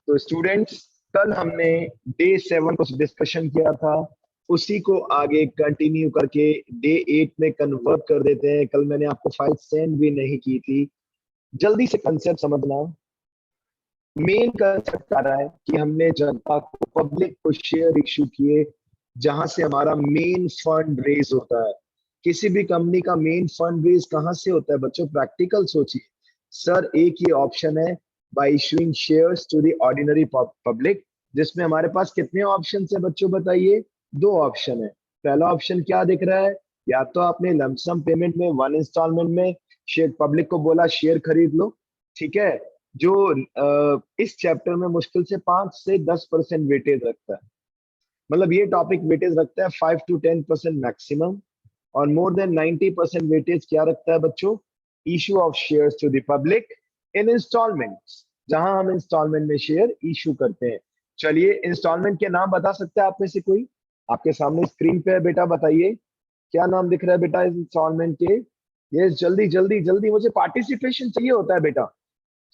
तो स्टूडेंट्स, कल हमने डे 7 को डिस्कशन किया था, उसी को आगे कंटिन्यू करके डे 8 में कन्वर्ट कर देते हैं। कल मैंने आपको फाइल सेंड भी नहीं की थी। जल्दी से कंसेप्ट समझना। मेन कंसेप्ट आ रहा है कि हमने जनता को, पब्लिक को शेयर इश्यू किए, जहां से हमारा मेन फंड रेज होता है। किसी भी कंपनी का मेन फंड रेज कहां से होता है बच्चों? प्रैक्टिकल सोचिए। सर, एक ही ऑप्शन है, by issuing shares to the ordinary public, जिसमें हमारे पास कितने ऑप्शन है बच्चों बताइए? 2 ऑप्शन है। पहला ऑप्शन क्या दिख रहा है? या तो आपने लमसम पेमेंट में 1 इंस्टॉलमेंट में शेयर पब्लिक को बोला शेयर खरीद लो, ठीक है, जो इस चैप्टर में मुश्किल से 5 से 10% वेटेज रखता है। मतलब ये टॉपिक वेटेज रखता है 5 to 10% मैक्सिमम, और मोर देन 90% वेटेज क्या रखता है बच्चों? Issue of shares to the public in installments, जहां हम इंस्टॉलमेंट में शेयर इशू करते हैं। चलिए, इंस्टॉलमेंट के नाम बता सकते हैं आप में से कोई? आपके सामने स्क्रीन पे है बेटा, बताइए क्या नाम दिख रहा है बेटा इंस्टॉलमेंट के? ये जल्दी जल्दी जल्दी, मुझे पार्टिसिपेशन चाहिए होता है बेटा,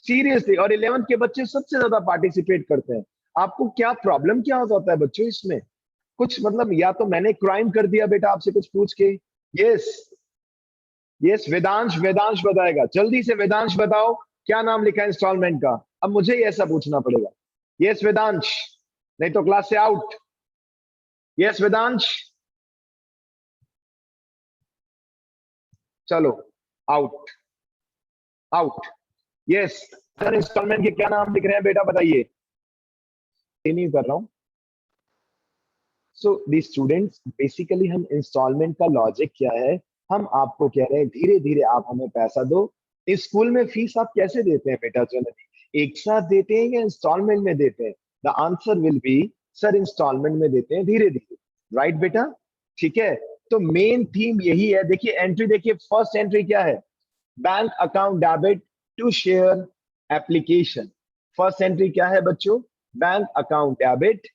सीरियसली। और 11th के बच्चे सबसे ज्यादा पार्टिसिपेट करते हैं। आपको क्या प्रॉब्लम क्या होता है बच्चों इसमें? कुछ मतलब, या तो मैंने क्राइम कर दिया बेटा आपसे कुछ पूछ के? यस, यस, वेदांश, वेदांश बताएगा। जल्दी से वेदांश बताओ, क्या नाम लिखा है इंस्टॉलमेंट का? अब मुझे ही ऐसा पूछना पड़ेगा। यस वेदांश, नहीं तो क्लास से आउट। यस वेदांश, चलो out, out. Yes sir, installment के क्या नाम लिख रहे हैं बेटा बताइए? नहीं कर रहा हूं। सो दी स्टूडेंट्स, बेसिकली हम इंस्टॉलमेंट का लॉजिक क्या है? हम आपको कह रहे हैं धीरे धीरे आप हमें पैसा दो। इस स्कूल में फीस आप कैसे देते हैं बेटा? जनरली एक साथ देते हैं या इंस्टॉलमेंट में देते हैं? The answer will be sir, installment में देते हैं धीरे धीरे। राइट बेटा? ठीक है। तो मेन थीम यही है। देखिए एंट्री, देखिए फर्स्ट एंट्री क्या है? Bank account debit to share application. First entry क्या है बच्चों? Bank account debit,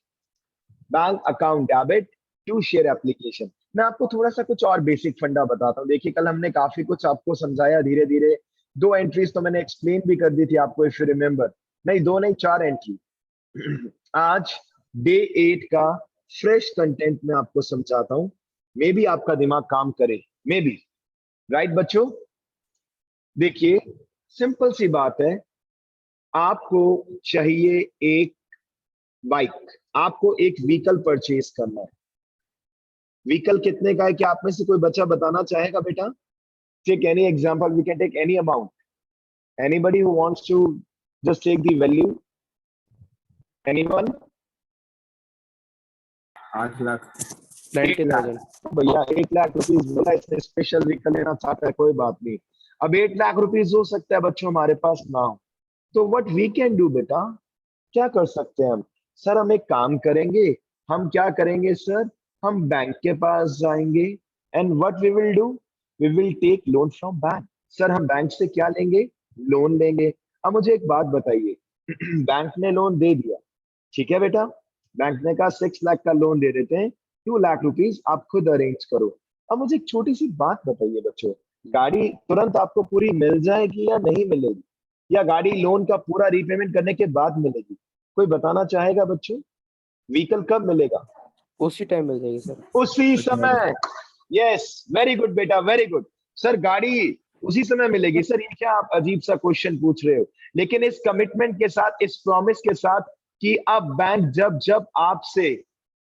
bank account debit to share application. मैं आपको थोड़ा सा कुछ और बेसिक फंडा बताता हूँ। देखिए कल हमने काफी कुछ आपको समझाया धीरे धीरे। 2 एंट्रीज तो मैंने एक्सप्लेन भी कर दी थी आपको, इफ यू रिमेंबर। नहीं 2 नहीं, 4 एंट्री। आज डे 8 का फ्रेश कंटेंट में आपको समझाता हूं। मे बी आपका दिमाग काम करे, मे बी। राइट बच्चों? देखिए सिंपल सी बात है, आपको चाहिए एक बाइक, आपको एक व्हीकल परचेज करना है। व्हीकल कितने का है? क्या आप में से कोई बच्चा बताना चाहेगा बेटा? Take any example, we can take any amount. Anybody who wants to just take the value? Anyone? 8 lakh. 90,000। भैया 8 लाख रुपीज बोला, इसने स्पेशल व्हीकल लेना चाहता है, कोई बात नहीं। अब 8 लाख रुपीज हो सकता है बच्चों हमारे पास ना हो, तो व्हाट वी कैन डू बेटा? क्या कर सकते हैं हम? सर हम एक काम करेंगे। हम क्या करेंगे सर? हम बैंक के पास जाएंगे, and what we will do? We will take loan from bank. Sir हम बैंक से क्या लेंगे? लोन लेंगे। अब मुझे एक बात बताइए, बैंक ने लोन दे दिया, ठीक है बेटा, बैंक ने कहा 6 लाख का लोन दे देते हैं, 2 लाख रुपीज आप खुद अरेंज करो। अब मुझे एक छोटी सी बात बताइए बच्चों, गाड़ी तुरंत आपको पूरी मिल जाएगी या नहीं मिलेगी? या गाड़ी लोन का पूरा रीपेमेंट करने के बाद मिलेगी? कोई बताना चाहेगा बच्चों? व्हीकल कब मिलेगा? उसी टाइम मिल जाएगी सर। उसी समय। यस, वेरी गुड बेटा, वेरी गुड। सर गाड़ी उसी समय मिलेगी। सर ये क्या आप अजीब सा क्वेश्चन पूछ रहे हो? लेकिन इस कमिटमेंट के साथ, इस प्रॉमिस के साथ कि अब बैंक जब जब आपसे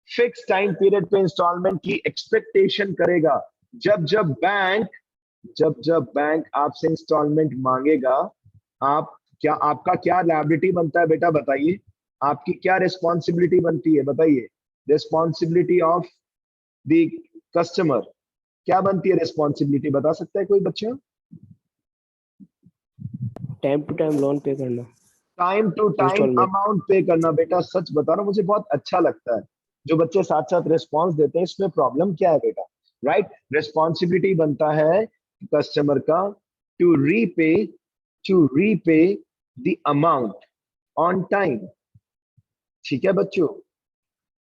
फिक्स टाइम पीरियड पे इंस्टॉलमेंट की एक्सपेक्टेशन करेगा, जब जब बैंक आपसे इंस्टॉलमेंट मांगेगा, आप क्या, आपका क्या लायबिलिटी बनता है बेटा बताइए? आपकी क्या रिस्पॉन्सिबिलिटी बनती है बताइए? रिस्पॉन्सिबिलिटी ऑफ द कस्टमर क्या बनती है? रिस्पॉन्सिबिलिटी बता सकता है कोई बच्चा? Time to time loan pay करना, time to time Installment। Amount pay करना। बेटा सच बता रहा हूं, मुझे बहुत अच्छा लगता है जो बच्चे साथ साथ रिस्पॉन्स देते हैं। इसमें प्रॉब्लम क्या है बेटा? राइट, रिस्पॉन्सिबिलिटी बनता है कस्टमर का to repay, to repay the amount on time. ठीक है बच्चों?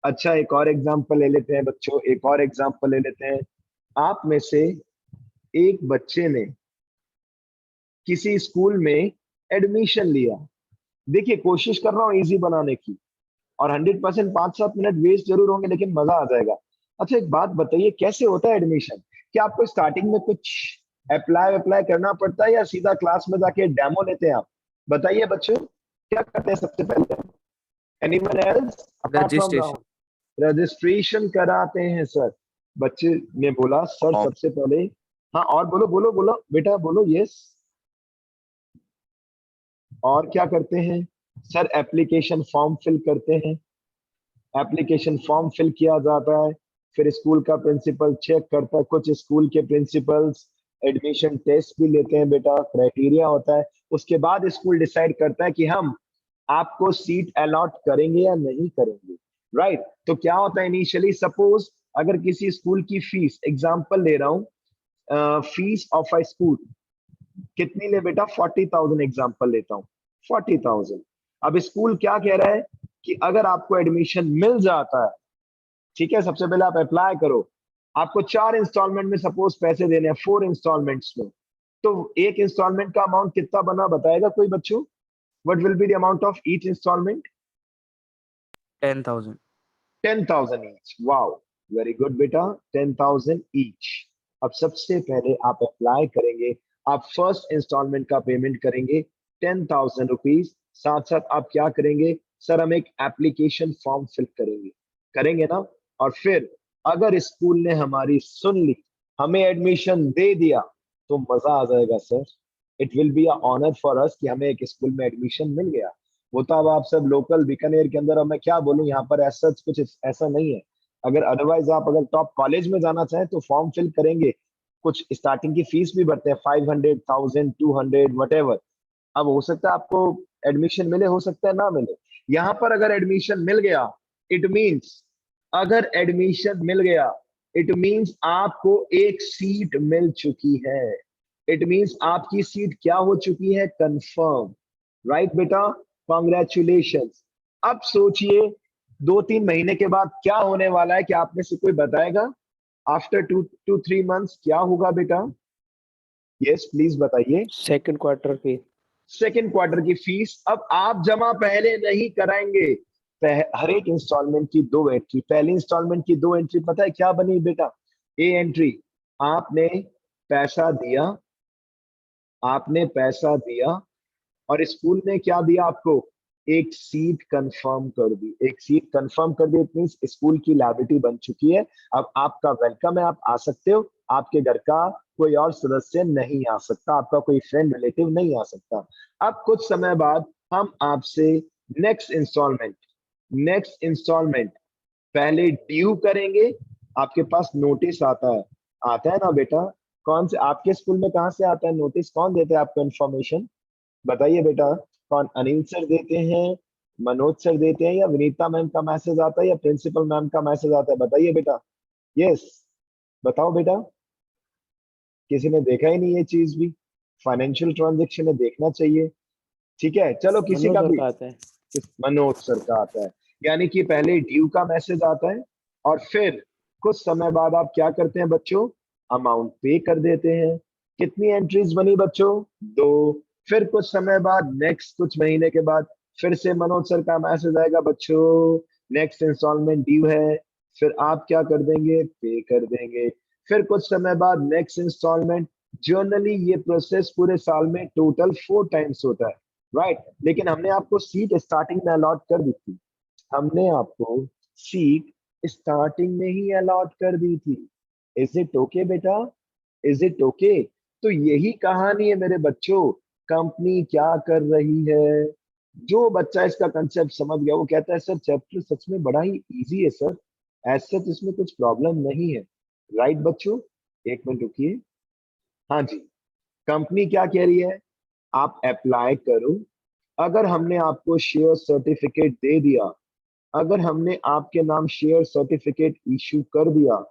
अच्छा एक और एग्जांपल ले लेते हैं बच्चों, एक और एग्जांपल ले लेते हैं। आप में से एक बच्चे ने किसी स्कूल में एडमिशन लिया। देखिए कोशिश कर रहा हूँ इजी बनाने की, और 100% 5-7 मिनट वेस्ट जरूर होंगे लेकिन मजा आ जाएगा। अच्छा एक बात बताइए, कैसे होता है एडमिशन? क्या आपको स्टार्टिंग में कुछ अप्लाई अप्लाई करना पड़ता है या सीधा क्लास में जाके डेमो लेते हैं आप? बताइए बच्चों, क्या करते हैं सबसे पहले? Anyone else apart from registration. Rahul? Registration कराते हैं सर। बच्चे ने बोला सर सबसे पहले। हाँ और बोलो बोलो बोलो बेटा बोलो, यस। और क्या करते हैं सर? एप्लीकेशन फॉर्म फिल करते हैं। एप्लीकेशन फॉर्म फिल किया जाता है, फिर स्कूल का प्रिंसिपल चेक करता है। कुछ स्कूल के प्रिंसिपल्स एडमिशन टेस्ट भी लेते हैं बेटा, क्राइटेरिया होता है। उसके बाद स्कूल डिसाइड करता है कि हम आपको सीट अलॉट करेंगे या नहीं करेंगे, राइट। तो क्या होता है इनिशियली, सपोज अगर किसी स्कूल की फीस, एग्जांपल ले रहा हूं, फीस ऑफ अ स्कूल कितनी ले बेटा? 40,000 एग्जांपल लेता हूं, 40,000। अब स्कूल क्या कह रहा है कि अगर आपको एडमिशन मिल जाता है, ठीक है, सबसे पहले आप अप्लाई करो, आपको 4 इंस्टॉलमेंट में सपोज पैसे देने हैं, 4 इंस्टॉलमेंट्स में। तो एक इंस्टॉलमेंट का अमाउंट कितना बना बताएगा कोई बच्चों? What will be the amount of each installment? 10,000। 10,000 each. Wow, very good बेटा, 10,000 ईच। अब सबसे पहले आप अप्लाई करेंगे, आप फर्स्ट इंस्टॉलमेंट का पेमेंट करेंगे 10,000 रुपीज। साथ साथ आप क्या करेंगे सर? हम एक एप्लीकेशन फॉर्म फिल करेंगे, करेंगे ना? और फिर अगर स्कूल ने हमारी सुन ली, हमें एडमिशन दे दिया, तो मजा आ जाएगा sir. It will be a honour for us कि हमें एक स्कूल में एडमिशन मिल गया। वो तो अब आप सब लोकल बीकानेर के अंदर, अब मैं क्या बोलूं, यहाँ पर ऐसा कुछ ऐसा नहीं है। अगर अदरवाइज आप अगर टॉप कॉलेज में जाना चाहें तो फॉर्म फिल करेंगे, कुछ स्टार्टिंग की फीस भी भरते हैं, 500, 1000, 200 वट एवर। अब हो सकता है आपको एडमिशन मिले, हो सकता है ना मिले। यहाँ पर अगर एडमिशन मिल गया, इट मीन्स, अगर एडमिशन मिल गया इट मीन्स आपको एक सीट मिल चुकी है। इट मीन्स आपकी सीट क्या हो चुकी है? कंफर्म, राइट बेटा, कॉन्ग्रेचुलेशन। अब सोचिए 2-3 महीने के बाद क्या होने वाला है, कि आप में से कोई बताएगा? आफ्टर 2 to 3 months क्या होगा बेटा? यस प्लीज बताइए। सेकंड क्वार्टर पे। सेकेंड क्वार्टर की फीस अब आप जमा पहले नहीं कराएंगे। हर एक इंस्टॉलमेंट की 2 एंट्री, पहली इंस्टॉलमेंट की 2 एंट्री पता है क्या बनी बेटा? ए एंट्री, आपने पैसा दिया, आपने पैसा दिया, और स्कूल ने क्या दिया आपको? एक सीट कंफर्म कर दी। एक सीट कंफर्म कर दी, इट मींस स्कूल की लायबिलिटी बन चुकी है। अब आपका वेलकम है, आप आ सकते हो। आपके घर का कोई और सदस्य नहीं आ सकता, आपका कोई फ्रेंड रिलेटिव नहीं आ सकता। अब कुछ समय बाद हम आपसे नेक्स्ट इंस्टॉलमेंट, नेक्स्ट इंस्टॉलमेंट पहले ड्यू करेंगे। आपके पास नोटिस आता है, आता है ना बेटा? कौन से आपके स्कूल में कहाँ से आता है नोटिस? कौन देते हैं आपको इन्फॉर्मेशन? बताइए बेटा। कौन? अनिल सर देते हैं, मनोज सर देते हैं, या विनीता मैम का मैसेज आता है, या प्रिंसिपल मैम का मैसेज आता है? बताइए बेटा। यस, बताओ बेटा। किसी ने देखा ही नहीं ये चीज भी? फाइनेंशियल ट्रांजेक्शन है, देखना चाहिए। ठीक है चलो, किसी मनोज का सर भी। का आता है। मनोज सर का आता है। यानी कि पहले ड्यू का मैसेज आता है, और फिर कुछ समय बाद आप क्या करते हैं बच्चों? अमाउंट पे कर देते हैं। कितनी एंट्रीज बनी बच्चों? 2। फिर कुछ समय बाद, नेक्स्ट कुछ महीने के बाद, फिर से मनोज सर का मैसेज आएगा, बच्चों नेक्स्ट इंस्टॉलमेंट ड्यू है। फिर आप क्या कर देंगे? पे कर देंगे। फिर कुछ समय बाद नेक्स्ट इंस्टॉलमेंट। जनरली ये प्रोसेस पूरे साल में टोटल 4 टाइम्स होता है, राइट। लेकिन हमने आपको सीट स्टार्टिंग में अलॉट कर दी थी, हमने आपको सीट स्टार्टिंग में ही अलॉट कर दी थी। इज इट ओके बेटा? Is it okay? तो यही कहानी है मेरे बच्चों। कंपनी क्या कर रही है, जो बच्चा इसका कंसेप्ट समझ गया वो कहता है सर चैप्टर सच में बड़ा ही इजी है सर, एज सच इसमें कुछ प्रॉब्लम नहीं है। राइट बच्चों? एक मिनट रुकिए। हाँ जी, कंपनी क्या कह रही है? आप अप्लाई करो। अगर हमने आपको शेयर सर्टिफिकेट दे दिया, अगर हमने आपके नाम शेयर सर्टिफिकेट इशू कर दिया,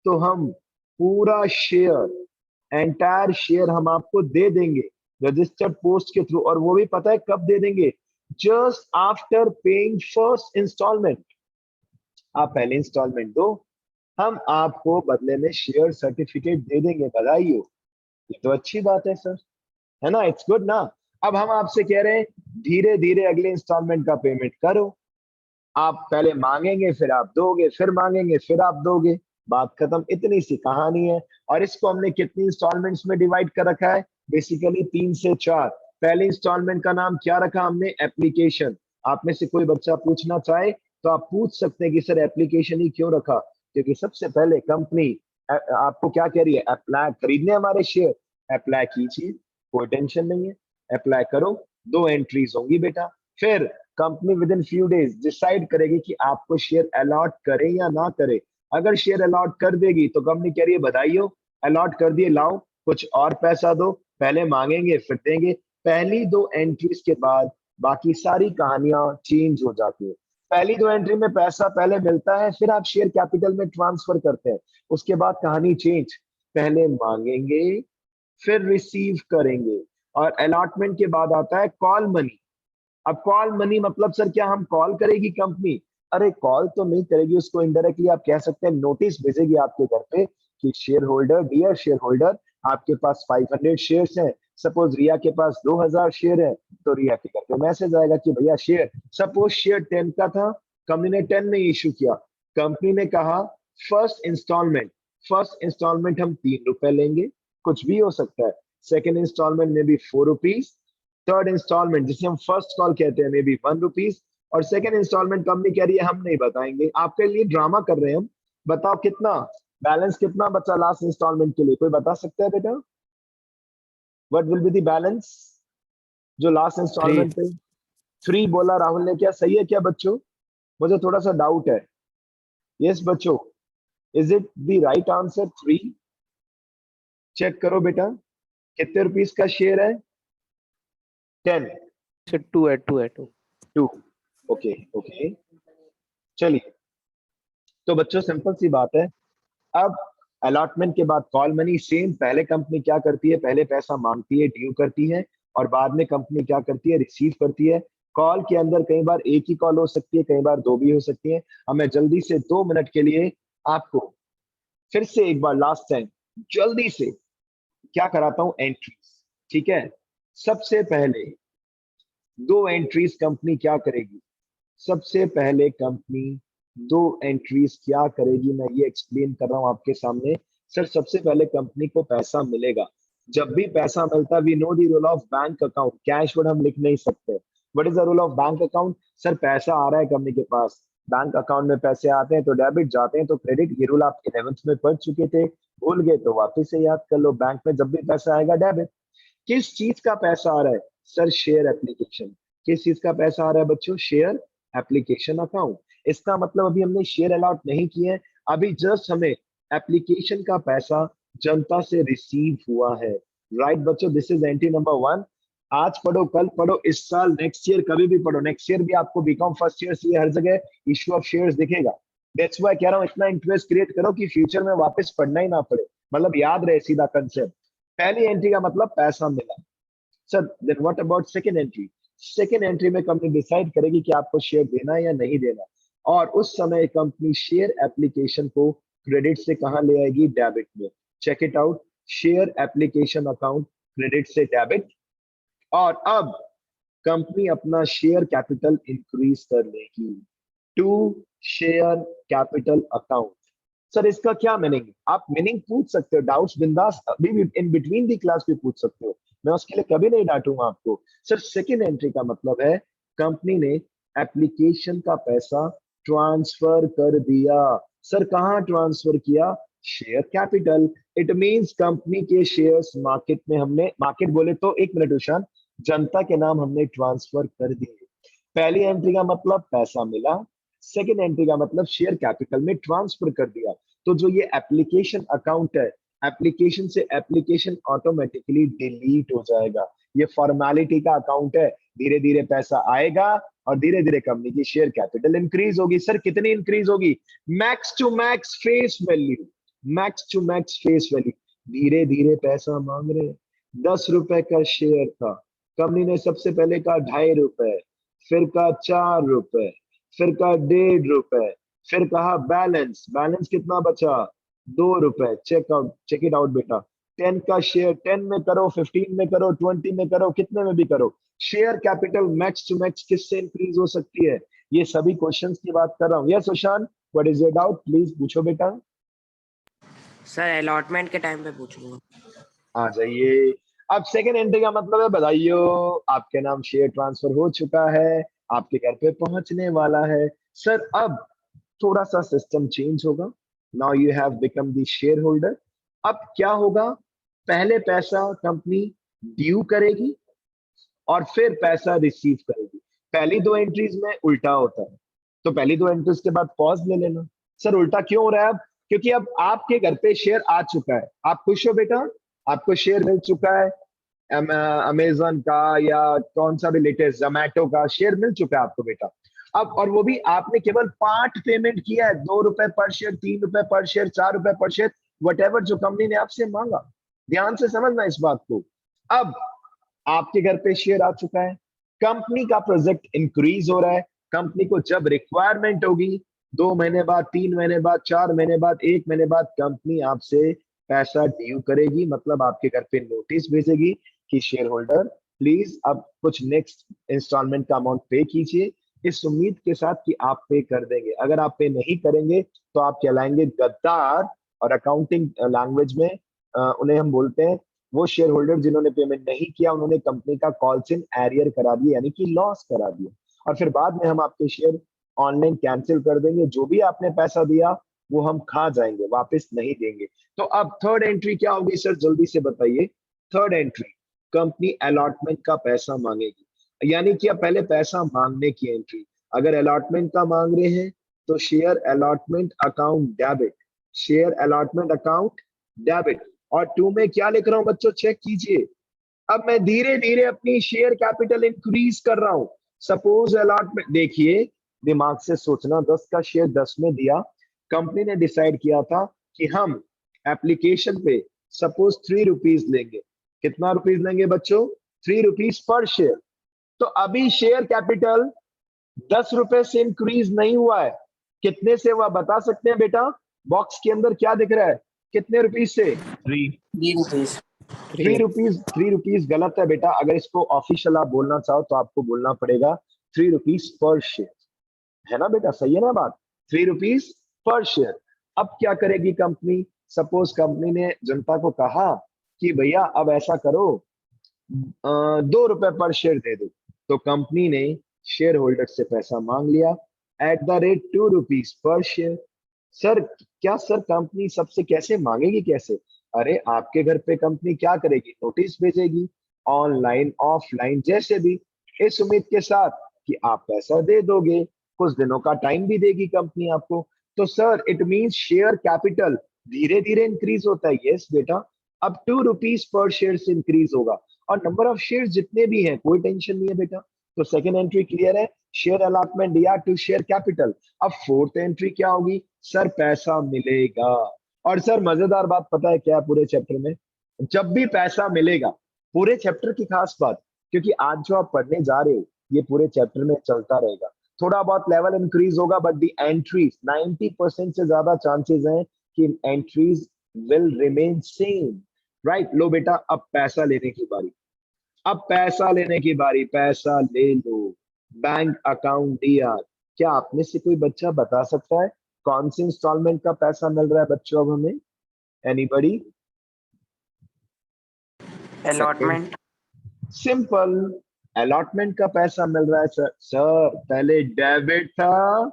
तो हम पूरा शेयर, एंटायर शेयर हम आपको दे देंगे रजिस्टर्ड पोस्ट के थ्रू। और वो भी पता है कब दे देंगे? Just after paying first installment. आप पहले इंस्टॉलमेंट दो, हम आपको बदले में शेयर सर्टिफिकेट दे देंगे। बधाई हो, ये तो अच्छी बात है सर, है ना? इट्स गुड ना। अब हम आपसे कह रहे हैं धीरे धीरे अगले इंस्टॉलमेंट का पेमेंट करो। आप पहले मांगेंगे, फिर आप दोगे, फिर मांगेंगे, फिर आप दोगे, बात खत्म। इतनी सी कहानी है। और इसको हमने कितनी इंस्टॉलमेंट्स में डिवाइड कर रखा है? बेसिकली 3 से 4। पहले इंस्टॉलमेंट का नाम क्या रखा हमने? एप्लीकेशन। आप में से कोई बच्चा पूछना चाहे तो आप पूछ सकते हैं कि सर एप्लीकेशन ही क्यों रखा? क्योंकि सबसे पहले कंपनी आपको क्या कह रही है? अप्लाई खरीदने हमारे शेयर, अप्लाई कीजिए, कोई टेंशन नहीं है, अप्लाई करो, 2 एंट्रीज होंगी बेटा। फिर company with in few days decide करेगी कि आपको शेयर अलॉट करे या ना करे। अगर शेयर अलॉट कर देगी तो कंपनी कह रही है बधाई हो, अलॉट कर दिए, लाओ कुछ और पैसा दो। पहले मांगेंगे फिर देंगे। पहली 2 एंट्रीज के बाद बाकी सारी कहानियां चेंज हो जाती है। पहली 2 एंट्री में पैसा पहले मिलता है, फिर आप शेयर कैपिटल में ट्रांसफर करते हैं। उसके बाद कहानी चेंज, पहले मांगेंगे फिर रिसीव करेंगे। और अलॉटमेंट के बाद आता है कॉल मनी। अब कॉल मनी मतलब सर क्या हम कॉल करेगी कंपनी? अरे कॉल तो नहीं करेगी, उसको इनडायरेक्टली आप कह सकते हैं नोटिस भेजेगी आपके घर पे कि share holder, dear share holder, आपके पास 500 शेयर्स हैं। सपोज रिया के पास 2000 शेयर है, तो रिया के घर पे मैसेज आएगा कि भैया शेयर, सपोज शेयर 10 का था, कंपनी ने 10 में इशू किया। कंपनी ने कहा फर्स्ट इंस्टॉलमेंट हम 3 रुपए लेंगे, कुछ भी हो सकता है। सेकेंड इंस्टॉलमेंट में भी 4 रुपीज। थर्ड इंस्टॉलमेंट जिसे हम फर्स्ट कॉल कहते हैं, मे बी 1 रुपीज। और सेकंड इंस्टॉलमेंट कंपनी कह रही है हम नहीं बताएंगे, आपके लिए ड्रामा कर रहे हैं हम। बताओ कितना बैलेंस, कितना बचा लास्ट इंस्टॉलमेंट के लिए? कोई बता सकता है बेटा? What will be the balance जो लास्ट 3। इंस्टॉलमेंट पे? 3 बोला राहुल ने, क्या सही है क्या बच्चों? मुझे थोड़ा सा डाउट है। यस बच्चों, is it the right answer 3? Check करो बेटा, कितने रुपीस का शेयर है? 10। सर 2 है, 2 है, 2। 2। ओके ओके, चलिए। तो बच्चों सिंपल सी बात है। अब अलॉटमेंट के बाद कॉल मनी सेम। पहले कंपनी क्या करती है? पहले पैसा मांगती है, ड्यू करती है, और बाद में कंपनी क्या करती है? रिसीव करती है। कॉल के अंदर कई बार एक ही कॉल हो सकती है, कई बार 2 भी हो सकती है। अब मैं जल्दी से 2 मिनट के लिए आपको फिर से एक बार लास्ट टाइम जल्दी से क्या कराता हूं? एंट्रीज, ठीक है? सबसे पहले 2 एंट्रीज कंपनी क्या करेगी? सबसे पहले कंपनी 2 एंट्रीज क्या करेगी, मैं ये एक्सप्लेन कर रहा हूं आपके सामने। सर सबसे पहले कंपनी को पैसा मिलेगा। जब भी पैसा मिलता है, we know the rule of bank account. Cash word हम लिख नहीं सकते। What is the rule of bank account? Sir पैसा आ रहा है कंपनी के पास, बैंक अकाउंट में पैसे आते हैं तो डेबिट, जाते हैं तो क्रेडिट। ये रूल आप 11th में पढ़ चुके थे, भूल गए तो वापस से याद कर लो। बैंक में जब भी पैसा आएगा डेबिट। किस चीज का पैसा आ रहा है? Sir share application. किस चीज का पैसा आ रहा है बच्चों? Share application account. इसका मतलब अभी हमने शेयर अलॉट नहीं किए हैं, अभी जस्ट हमें एप्लीकेशन का पैसा जनता से रिसीव हुआ है। राइट बच्चों, दिस इज एंट्री नंबर 1। आज पढ़ो, कल पढ़ो, इस साल, नेक्स्ट ईयर, कभी भी पढ़ो। नेक्स्ट ईयर भी आपको बीकॉम फर्स्ट ईयर से हर जगह इशू ऑफ शेयर्स दिखेगा। दैट्स व्हाई कह रहा हूं इतना इंटरेस्ट क्रिएट करो कि फ्यूचर में वापस पढ़ना ही ना पड़े, मतलब याद रहे सीधा कंसेप्ट। पहली एंट्री का मतलब पैसा मिला। Sir then what about second entry? Second entry में कंपनी डिसाइड करेगी कि आपको शेयर देना है या नहीं देना। और उस समय कंपनी शेयर एप्लीकेशन को क्रेडिट से कहां ले आएगी? डेबिट में। Check it out, share application account credit से डेबिट। और अब कंपनी अपना शेयर कैपिटल इंक्रीज कर लेगी to share capital account. Sir इसका क्या मीनिंग? आप मीनिंग पूछ सकते हो, डाउट्स बिंदास अभी भी इन बिटवीन दी क्लास भी पूछ सकते हो, मैं उसके लिए कभी नहीं डांटूंगा आपको। सर सेकेंड एंट्री का मतलब है कंपनी ने एप्लीकेशन का पैसा ट्रांसफर कर दिया। सर कहां ट्रांसफर किया? Share capital. It means company के शेयर्स मार्केट में हमने, मार्केट बोले तो एक मिनट उशान, जनता के नाम हमने ट्रांसफर कर दिए। पहली एंट्री का मतलब पैसा मिला, सेकेंड एंट्री का मतलब शेयर कैपिटल में ट्रांसफर कर दिया। तो जो ये एप्लीकेशन अकाउंट है, एप्लीकेशन से एप्लीकेशन ऑटोमेटिकली डिलीट हो जाएगा। ये फॉर्मेलिटी का अकाउंट है। धीरे धीरे पैसा आएगा और धीरे धीरे कंपनी की शेयर कैपिटल इंक्रीज होगी। सर कितनी इंक्रीज होगी? Max to max face value, max to max face value. धीरे धीरे पैसा मांग रहे हैं। 10 रुपए का शेयर था, कंपनी ने सबसे पहले कहा 2.5 रुपए, फिर कहा 4 रुपए, फिर कहा 1.5 रुपए, फिर कहा बैलेंस, बैलेंस कितना बचा? 2 रुपए। Check out, check it out बेटा, 10 का शेयर 10 में करो, 15 में करो, 20 में करो, कितने में भी करो, share capital max to max किससे इंक्रीज हो सकती है? ये सभी क्वेश्चंस की बात कर रहा हूँ। Yes Sushant, what is your doubt? Please पूछो बेटा। सर अलॉटमेंट के टाइम पे पूछूंगा। आ जाइए। अब सेकेंड एंट्री का मतलब है बधाइयो, आपके नाम शेयर ट्रांसफर हो चुका है, आपके घर पे पहुंचने वाला है। सर अब थोड़ा सा सिस्टम चेंज होगा। Now you have become the share holder. अब क्या होगा? पहले पैसा कंपनी ड्यू करेगी और फिर पैसा रिसीव करेगी। पहली दो एंट्रीज में उल्टा होता है, तो पहली दो एंट्रीज के बाद पॉज ले लेना। सर उल्टा क्यों हो रहा है अब? क्योंकि अब आपके घर पे शेयर आ चुका है। आप खुश हो बेटा? आपको शेयर मिल चुका है अमेजन का या कौन सा भी लेटेस्ट जोमैटो का शेयर मिल चुका है आपको बेटा। अब और वो भी आपने केवल 5 पेमेंट किया है, 2 रुपए पर शेयर, 3 रुपए पर शेयर, 4 रुपए पर शेयर, वट जो कंपनी ने आपसे मांगा। ध्यान से समझना इस बात को। अब आपके घर पे शेयर आ चुका है, कंपनी का प्रोजेक्ट इंक्रीज हो रहा है। कंपनी को जब रिक्वायरमेंट होगी, 2 महीने बाद, 3 महीने बाद, 4 महीने बाद, 1 महीने बाद, कंपनी आपसे पैसा ड्यू करेगी, मतलब आपके घर पे नोटिस भेजेगी कि शेयर होल्डर प्लीज अब कुछ नेक्स्ट इंस्टॉलमेंट का अमाउंट पे कीजिए, इस उम्मीद के साथ कि आप पे कर देंगे। अगर आप पे नहीं करेंगे तो आप कहलाएंगे गद्दार, और अकाउंटिंग लैंग्वेज में उन्हें हम बोलते हैं वो शेयर होल्डर जिन्होंने पेमेंट नहीं किया, उन्होंने कंपनी का कॉल्स इन एरियर करा दिया, यानी कि लॉस करा दिया, और फिर बाद में हम आपके शेयर ऑनलाइन कैंसिल कर देंगे। जो भी आपने पैसा दिया वो हम खा जाएंगे, वापस नहीं देंगे। तो अब थर्ड एंट्री क्या होगी सर, जल्दी से बताइए। थर्ड एंट्री, कंपनी अलॉटमेंट का पैसा मांगेगी, यानी कि अब पहले पैसा मांगने की एंट्री। अगर अलॉटमेंट का मांग रहे हैं तो share allotment account debit, share allotment account debit. और 2 में क्या लिख रहा हूं बच्चों, चेक कीजिए। अब मैं धीरे धीरे अपनी शेयर कैपिटल इंक्रीज कर रहा हूं। सपोज अलॉटमेंट, देखिए दिमाग से सोचना, 10 का शेयर 10 में दिया, कंपनी ने डिसाइड किया था कि हम एप्लीकेशन पे सपोज 3 रुपीज लेंगे। कितना रुपीज लेंगे बच्चों? 3 रुपीज पर शेयर। तो अभी शेयर कैपिटल 10 रुपए से इंक्रीज नहीं हुआ है, कितने से हुआ बता सकते हैं बेटा? बॉक्स के अंदर क्या दिख रहा है, कितने रुपीज से? 3 3 रुपीज। 3 रुपीज। 3 रुपीज गलत है बेटा, अगर इसको ऑफिशियल आप बोलना चाहो तो आपको बोलना पड़ेगा 3 रुपीज पर शेयर, है ना बेटा? सही है ना बात? 3 रुपीज पर शेयर। अब क्या करेगी कंपनी? सपोज कंपनी ने जनता को कहा कि भैया अब ऐसा करो, 2 रुपए पर शेयर दे दो। तो कंपनी ने शेयर होल्डर से पैसा मांग लिया at the rate 2 rupees per share. Sir क्या सर कंपनी सबसे कैसे मांगेगी, कैसे? अरे आपके घर पे कंपनी क्या करेगी, नोटिस भेजेगी, ऑनलाइन ऑफलाइन जैसे भी, इस उम्मीद के साथ कि आप पैसा दे दोगे। कुछ दिनों का टाइम भी देगी कंपनी आपको। तो sir it means share capital धीरे धीरे इंक्रीज होता है। यस बेटा, अब 2 रुपीज पर शेयर से इंक्रीज होगा, और नंबर ऑफ शेयर जितने भी हैं कोई टेंशन नहीं है बेटा। तो सेकेंड एंट्री क्लियर है, शेयर अलॉटमेंट दिया टू शेयर कैपिटल। अब फोर्थ एंट्री क्या होगी सर? पैसा मिलेगा। और सर मजेदार बात पता है क्या है पूरे चैप्टर में? जब भी पैसा मिलेगा, पूरे चैप्टर की खास बात, क्योंकि आज जो आप पढ़ने जा रहे हो ये पूरे चैप्टर में चलता रहेगा, थोड़ा बहुत लेवल इंक्रीज होगा, बट दी एंट्रीज 90% से ज्यादा चांसेस हैं कि entries will remain same. Right, लो बेटा अब पैसा लेने की बारी। अब पैसा लेने की बारी, पैसा ले लो। बैंक अकाउंट दिया। क्या आप में से कोई बच्चा बता सकता है कौन सी इंस्टॉलमेंट का पैसा मिल रहा है बच्चों अब हमें? एनीबडी? अलॉटमेंट। सिंपल, अलॉटमेंट का पैसा मिल रहा है सर। सर पहले डेबिट था,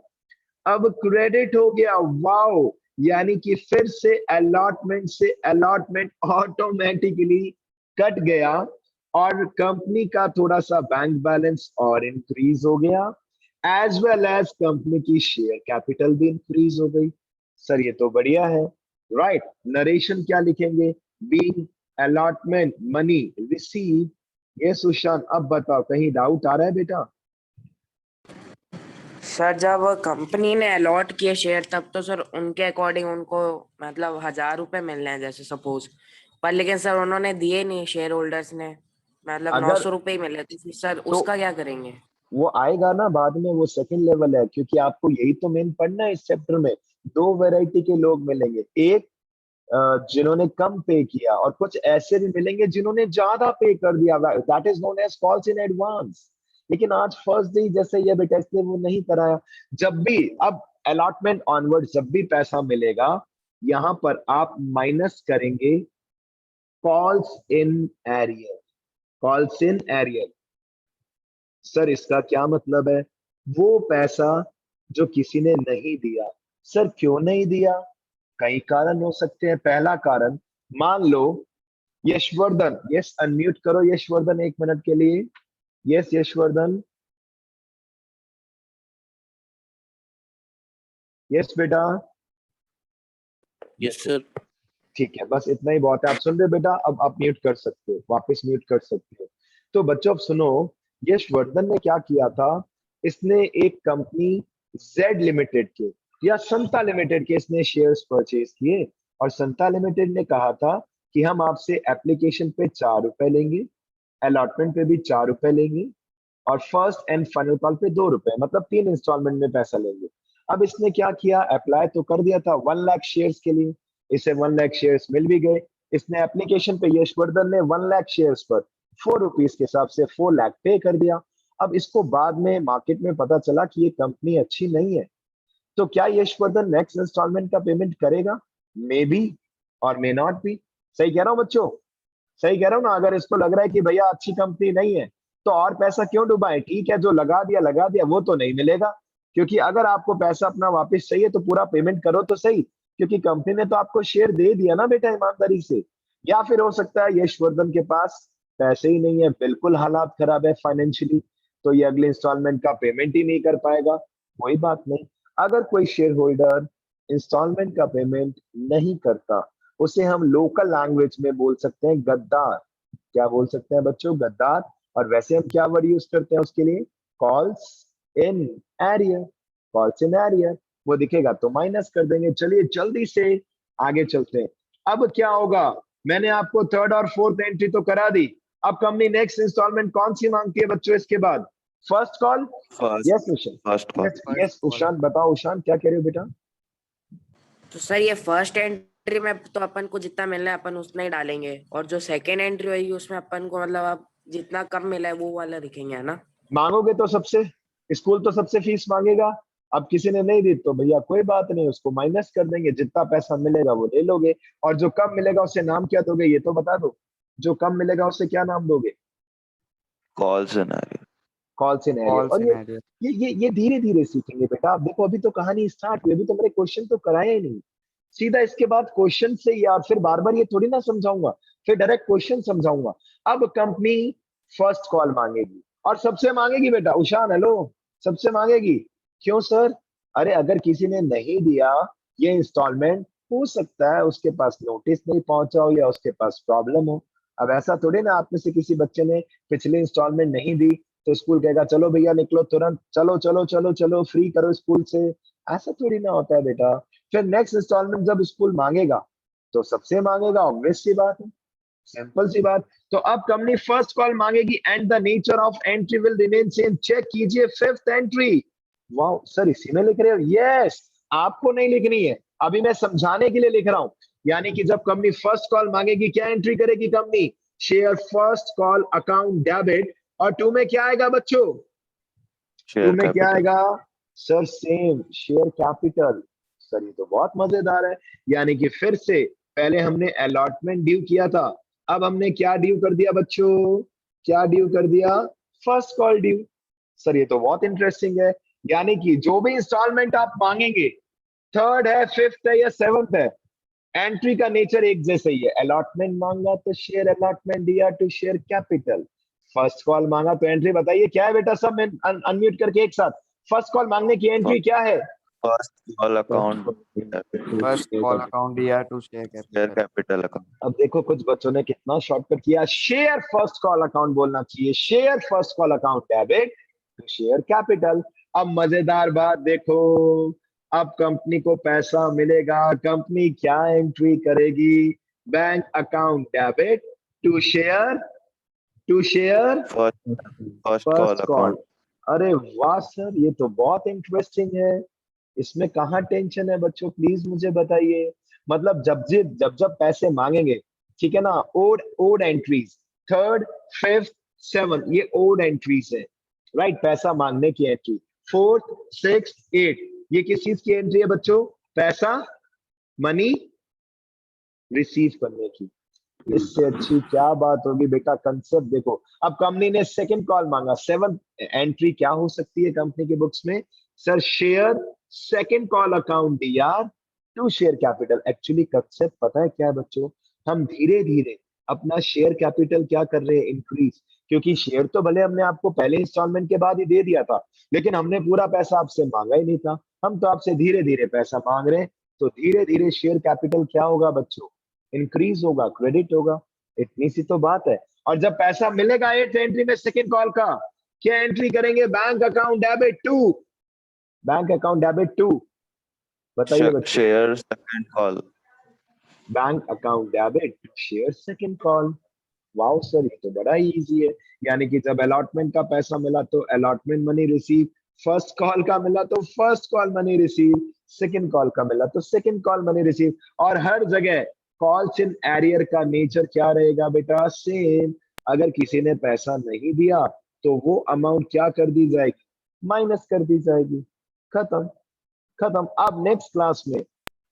अब क्रेडिट हो गया। वाओ, यानी कि फिर से अलॉटमेंट से अलॉटमेंट ऑटोमेटिकली कट गया, और कंपनी का थोड़ा सा बैंक बैलेंस और इंक्रीज हो गया, एज वेल एज कंपनी की शेयर कैपिटल भी इंक्रीज हो गई। सर ये तो बढ़िया है। राइट, नरेशन क्या लिखेंगे? Being allotment money receive. ये सुशांत अब बताओ, कहीं डाउट आ रहा है बेटा? सर जब कंपनी ने अलॉट किए शेयर तब तो सर उनके अकॉर्डिंग उनको मतलब 1,000 रुपए मिल रहे हैं जैसे सपोज, पर लेकिन सर उन्होंने दिए नहीं शेयर होल्डर्स ने, मतलब अगर 900 रुपए ही मिले, तो फिर सर तो उसका क्या करेंगे? वो आएगा ना बाद में, वो सेकंड लेवल है, क्योंकि आपको यही तो मेन पढ़ना है इस चैप्टर में। दो वैरायटी के लोग मिलेंगे, एक जिन्होंने कम पे किया, और कुछ ऐसे भी मिलेंगे जिन्होंने ज्यादा पे कर दिया, that is known as calls in advance. लेकिन आज फर्स्ट डे जैसे ये बेटा इसने वो नहीं कराया। जब भी अब अलॉटमेंट ऑनवर्ड जब भी पैसा मिलेगा, यहां पर आप माइनस करेंगे calls in arrear. Calls in arrear sir इसका क्या मतलब है? वो पैसा जो किसी ने नहीं दिया। सर क्यों नहीं दिया? कई कारण हो सकते हैं। पहला कारण, मान लो यशवर्धन, यस अनम्यूट करो यशवर्धन 1 मिनट के लिए। यस यशवर्धन, यस बेटा। Yes sir. ठीक है, बस इतना ही बहुत है। आप सुन रहे हो बेटा? अब आप म्यूट कर सकते हो, वापस म्यूट कर सकते हो। तो बच्चों अब सुनो, यशवर्धन ने क्या किया था, इसने एक कंपनी जेड लिमिटेड के या संता लिमिटेड के इसने शेयर्स परचेज किए, और संता लिमिटेड ने कहा था कि हम आपसे एप्लीकेशन पे 4 रुपए लेंगे, अलॉटमेंट पे भी 4 रुपए लेंगे, और फर्स्ट एंड फाइनल कॉल पे 2 रुपए, मतलब 3 इंस्टॉलमेंट में पैसा लेंगे। अब इसने क्या किया, अप्लाई तो कर दिया था 1 लाख शेयर्स के लिए, इसे 1 लाख शेयर्स मिल भी गए। इसने एप्लीकेशन पे, यशवर्धन ने 1 लाख शेयर्स पर 4 रुपीज के हिसाब से 4 लाख पे कर दिया। अब इसको बाद में मार्केट में पता चला कि ये कंपनी अच्छी नहीं है, तो क्या यशवर्धन नेक्स्ट इंस्टॉलमेंट का पेमेंट करेगा? मे बी और मे नॉट बी। सही कह रहा हूँ बच्चों? सही कह रहा हूँ ना? अगर इसको लग रहा है कि भैया अच्छी कंपनी नहीं है, तो और पैसा क्यों डुबाए? ठीक है, जो लगा दिया वो तो नहीं मिलेगा, क्योंकि अगर आपको पैसा अपना वापस चाहिए तो पूरा पेमेंट करो तो सही, क्योंकि कंपनी ने तो आपको शेयर दे दिया ना बेटा ईमानदारी से। या फिर हो सकता है यशवर्धन के पास पैसे ही नहीं है, बिल्कुल हालात खराब है फाइनेंशियली, तो ये अगले इंस्टॉलमेंट का पेमेंट ही नहीं कर पाएगा। कोई बात नहीं, अगर कोई शेयर होल्डर इंस्टॉलमेंट का पेमेंट नहीं करता, उसे हम लोकल लैंग्वेज में बोल सकते हैं गद्दार। क्या बोल सकते हैं बच्चों? गद्दार। और वैसे हम क्या वर्ड यूज करते हैं उसके लिए? Calls in arrear. Calls in arrear वो दिखेगा तो माइनस कर देंगे। चलिए जल्दी से आगे चलते हैं। अब क्या होगा, मैंने आपको थर्ड और फोर्थ एंट्री तो करा दी, अब कंपनी नेक्स्ट इंस्टॉलमेंट कौन सी मांगती है बच्चों इसके बाद? First call. Yes Ushan, first call. Yes Ushan, बताओ उषान क्या कह रहे हो बेटा? तो सर ये फर्स्ट एंट्री में तो अपन को जितना मिलना है अपन उतना ही डालेंगे, और जो सेकेंड एंट्री होगी उसमें अपन को मतलब अब जितना कम मिला है वो वाला दिखेंगे, है ना? मांगोगे तो सबसे, स्कूल तो सबसे फीस मांगेगा। अब किसी ने नहीं दी तो भैया कोई बात नहीं, उसको माइनस कर देंगे, जितना पैसा मिलेगा वो ले लोगे। और जो कम मिलेगा उसे नाम क्या दोगे ये तो बता दो? जो कम मिलेगा उसे क्या नाम दोगे? Call scenario. Call scenario. Call और सिनेरियो। ये धीरे धीरे सीखेंगे बेटा। आप देखो अभी तो कहानी स्टार्ट हुई, अभी तो मेरे क्वेश्चन तो कराया ही नहीं। सीधा इसके बाद क्वेश्चन से, या फिर बार बार ये थोड़ी ना समझाऊंगा, फिर डायरेक्ट क्वेश्चन समझाऊंगा। अब कंपनी फर्स्ट कॉल मांगेगी, और सबसे मांगेगी बेटा उषान, हेलो, सबसे मांगेगी। क्यों सर? अरे अगर किसी ने नहीं दिया ये इंस्टॉलमेंट, हो सकता है उसके पास नोटिस नहीं पहुंचा हो या उसके पास प्रॉब्लम हो। अब ऐसा थोड़ी ना आप में से किसी बच्चे ने पिछले इंस्टॉलमेंट नहीं दी तो स्कूल कहेगा चलो भैया निकलो तुरंत, चलो चलो चलो चलो फ्री करो स्कूल से। ऐसा थोड़ी ना होता है बेटा। फिर नेक्स्ट इंस्टॉलमेंट जब स्कूल मांगेगा तो सबसे मांगेगा, ऑब्वियस सी बात है, सिंपल सी बात। तो अब कंपनी फर्स्ट कॉल मांगेगी and the nature of entry will remain same. Check कीजिए फिफ्थ एंट्री। वाह सर इसी में लिख रहे हो? यस, आपको नहीं लिखनी है, अभी मैं समझाने के लिए लिख रहा हूं। यानी कि जब कंपनी फर्स्ट कॉल मांगेगी, क्या एंट्री करेगी company? Share first call account debit. और टू में क्या आएगा बच्चों? टू में क्या आएगा sir? Same share capital. Sir ये तो बहुत मजेदार है। यानी कि फिर से पहले हमने अलॉटमेंट ड्यू किया था, अब हमने क्या ड्यू कर दिया बच्चों? क्या ड्यू कर दिया? First call due. सर ये तो बहुत इंटरेस्टिंग है। यानी कि जो भी इंस्टॉलमेंट आप मांगेंगे, थर्ड है, फिफ्थ है या सेवंथ है, एंट्री का नेचर एक जैसा ही है। अलॉटमेंट मांगा तो शेयर अलॉटमेंट दिया to share capital. First call मांगा तो एंट्री बताइए क्या है बेटा? सब अनम्यूट करके एक साथ, फर्स्ट कॉल मांगने की एंट्री क्या है? First call account. First call account या two share share capital. Capital account. अब देखो कुछ बच्चों ने कितना शॉर्टकट किया, शेयर फर्स्ट कॉल अकाउंट बोलना चाहिए, share first call account debit to share capital. अब मजेदार बात देखो, अब कंपनी को पैसा मिलेगा, कंपनी क्या एंट्री करेगी? Bank account debit to share first call first call. Account. अरे वाह सर, ये तो बहुत इंटरेस्टिंग है। इसमें कहाँ टेंशन है बच्चों, प्लीज मुझे बताइए। मतलब जब जब पैसे मांगेंगे, ठीक है ना, odd entries, third, fifth, seven, ये ओड एंट्रीज है, राइट, पैसा मांगने की एंट्री। फोर्थ, सिक्स, एट, ये किस चीज की एंट्री है बच्चों? पैसा, मनी रिसीव करने की। इससे अच्छी क्या बात होगी बेटा? कंसेप्ट देखो। अब कंपनी ने सेकंड कॉल मांगा, सेवन एंट्री क्या हो सकती है कंपनी के बुक्स में? Sir, share second call account D R to share capital. Actually concept पता है क्या है बच्चों? हम धीरे धीरे अपना शेयर कैपिटल क्या कर रहे हैं? इंक्रीज। क्योंकि शेयर तो भले हमने आपको पहले इंस्टॉलमेंट के बाद ही दे दिया था, लेकिन हमने पूरा पैसा आपसे मांगा ही नहीं था, हम तो आपसे धीरे धीरे पैसा मांग रहे हैं। तो धीरे धीरे शेयर कैपिटल क्या होगा बच्चों? इंक्रीज होगा, क्रेडिट होगा। इतनी सी तो बात है। और जब पैसा मिलेगा एट एंट्री में सेकंड कॉल का, क्या एंट्री करेंगे? Bank account debit to, bank account debit to, बताइए बच्चों। Share second call, bank account debit to share second call. Wow sir, ये तो बड़ा ही इजी है। यानी कि जब अलॉटमेंट का पैसा मिला तो allotment money receive, first call का मिला तो first call money receive, second call का मिला तो सेकंड कॉल मनी रिसीव। और हर जगह कॉल्स इन एरियर का नेचर क्या रहेगा बेटा? सेम। अगर किसी ने पैसा नहीं दिया तो वो अमाउंट क्या कर दी जाएगी? माइनस कर दी जाएगी। खत्म, खत्म। अब नेक्स्ट क्लास में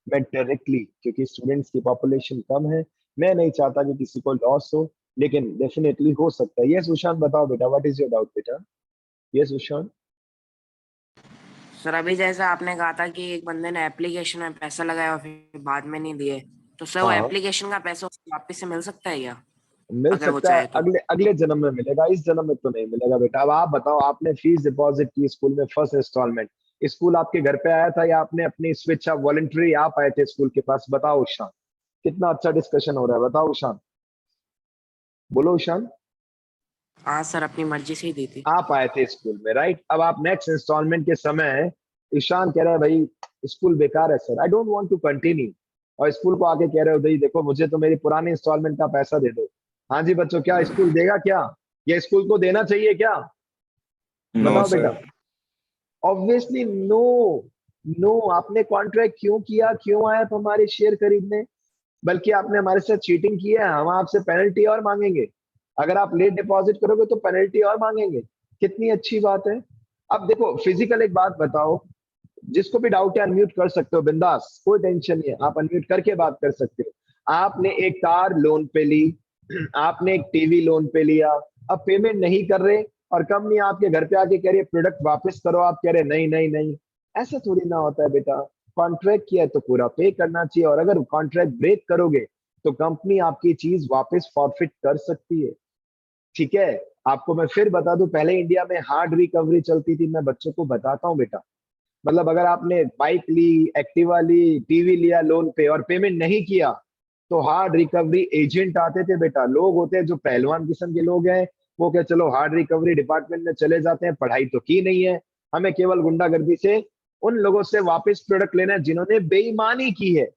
मैं डायरेक्टली, क्योंकि स्टूडेंट्स की पॉपुलेशन कम है, मैं नहीं चाहता कि किसी को लॉस हो, लेकिन डेफिनेटली हो सकता है। ये सुशांत बताओ बेटा, व्हाट इज योर डाउट बेटा? ये सुशांत। सर अभी जैसा आपने कहा था कि एक बंदे ने एप्लीकेशन में पैसा लगाया और फिर बाद में नहीं दिए, तो सर वो हाँ, एप्लीकेशन का पैसा वापस से मिल सकता है क्या? मिल अगर वो सकता है, चाहे तो। अगले अगले जन्म में मिलेगा, इस जन्म में तो नहीं मिलेगा बेटा। अब आप बताओ, आपने फीस डिपॉजिट की स्कूल में, फर्स्ट इंस्टॉलमेंट, स्कूल आपके घर पे आया था या आपने अपनी स्वेच्छा वॉलंटरी आप आए थे स्कूल के पास? बताओ उषान। कितना अच्छा डिस्कशन हो रहा है, बताओ उषान, बोलो उषान। हाँ सर, अपनी मर्जी से ही दी थी। आप आए थे स्कूल में, राइट। अब आप नेक्स्ट इंस्टॉलमेंट के समय, ईशान कह रहा है भाई स्कूल बेकार है sir, I don't want to continue, और स्कूल को आके कह रहे हो भाई देखो मुझे तो मेरी पुरानी इंस्टॉलमेंट का पैसा दे दो। हाँ जी बच्चों, क्या स्कूल देगा क्या? ये स्कूल को देना चाहिए क्या? नो बताओ बेटा। Sir, obviously no. नो। आपने कॉन्ट्रैक्ट क्यों किया? क्यों आए आप हमारे शेयर खरीदने? बल्कि आपने हमारे साथ चीटिंग की है। हम आपसे पेनल्टी और मांगेंगे। अगर आप लेट डिपॉजिट करोगे तो पेनल्टी और मांगेंगे। कितनी अच्छी बात है। अब देखो फिजिकल, एक बात बताओ, जिसको भी डाउट है अनम्यूट कर सकते हो, बिंदास, कोई टेंशन नहीं है, आप अनम्यूट करके बात कर सकते हो। आपने एक कार लोन पे ली, आपने एक टीवी लोन पे लिया, अब पेमेंट नहीं कर रहे और कंपनी आपके घर पे आके कह रही है प्रोडक्ट वापस करो, आप कह रहे नहीं नहीं नहीं। ऐसा थोड़ी ना होता है बेटा। कॉन्ट्रैक्ट किया है तो पूरा पे करना चाहिए, और अगर कॉन्ट्रैक्ट ब्रेक करोगे तो कंपनी आपकी चीज वापस फॉरफिट कर सकती है। ठीक है। आपको मैं फिर बता दूं, पहले इंडिया में हार्ड रिकवरी चलती थी, मैं बच्चों को बताता हूं बेटा। मतलब अगर आपने बाइक ली, एक्टिवा ली, टीवी लिया लोन पे और पेमेंट नहीं किया, तो हार्ड रिकवरी एजेंट आते थे बेटा। लोग होते हैं जो पहलवान किस्म के लोग हैं, वो क्या चलो हार्ड रिकवरी डिपार्टमेंट में चले जाते हैं, पढ़ाई तो की नहीं है, हमें केवल गुंडागर्दी से उन लोगों से वापस प्रोडक्ट लेना है जिन्होंने बेईमानी की है,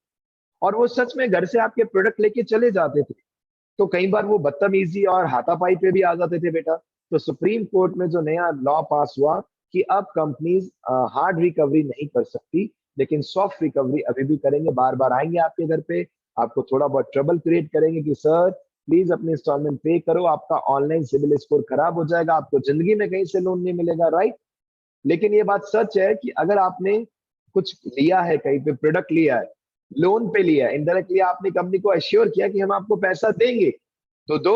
और वो सच में घर से आपके प्रोडक्ट लेके चले जाते थे। तो कई बार वो बदतमीजी और हाथापाई पे भी आ जाते थे बेटा। तो सुप्रीम कोर्ट में जो नया लॉ पास हुआ कि अब कंपनीज हार्ड रिकवरी नहीं कर सकती, लेकिन सॉफ्ट रिकवरी अभी भी करेंगे। बार बार आएंगे आपके घर पे, आपको थोड़ा बहुत ट्रबल क्रिएट करेंगे कि सर प्लीज अपनी इंस्टॉलमेंट पे करो, आपका ऑनलाइन सिविल स्कोर खराब हो जाएगा, आपको जिंदगी में कहीं से लोन नहीं मिलेगा, राइट। लेकिन ये बात सच है कि अगर आपने कुछ लिया है, कहीं पे प्रोडक्ट लिया है, लोन पे लिया है, इनडायरेक्टली आपने कंपनी को एश्योर किया कि हम आपको पैसा देंगे, तो दो।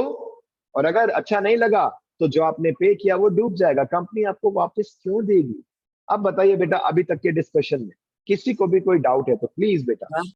और अगर अच्छा नहीं लगा तो जो आपने पे किया वो डूब जाएगा, कंपनी आपको वापस क्यों देगी? अब बताइए बेटा, अभी तक के डिस्कशन में किसी को भी कोई डाउट है तो प्लीज बेटा।